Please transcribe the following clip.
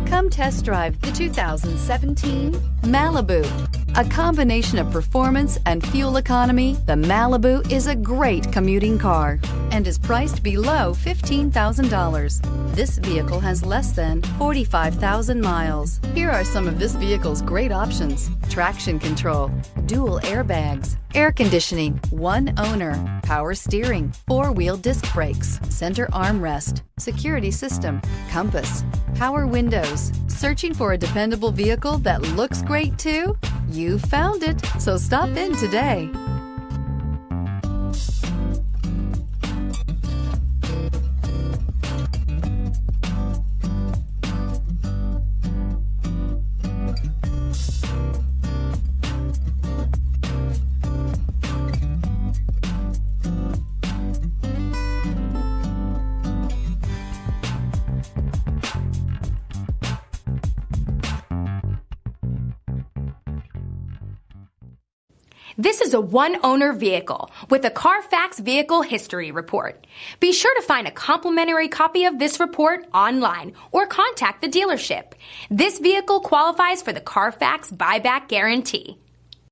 Come test drive the 2017 Malibu. A combination of performance and fuel economy, the Malibu is a great commuting car and is priced below $15,000. This vehicle has less than 45,000 miles. Here are some of this vehicle's great options: traction control, dual airbags, air conditioning, one owner, power steering, four-wheel disc brakes, center armrest, security system, compass, power windows. Searching for a dependable vehicle that looks great too? You found it, so stop in today. This is a one-owner vehicle with a Carfax Vehicle History Report. Be sure to find a complimentary copy of this report online or contact the dealership. This vehicle qualifies for the Carfax Buyback Guarantee.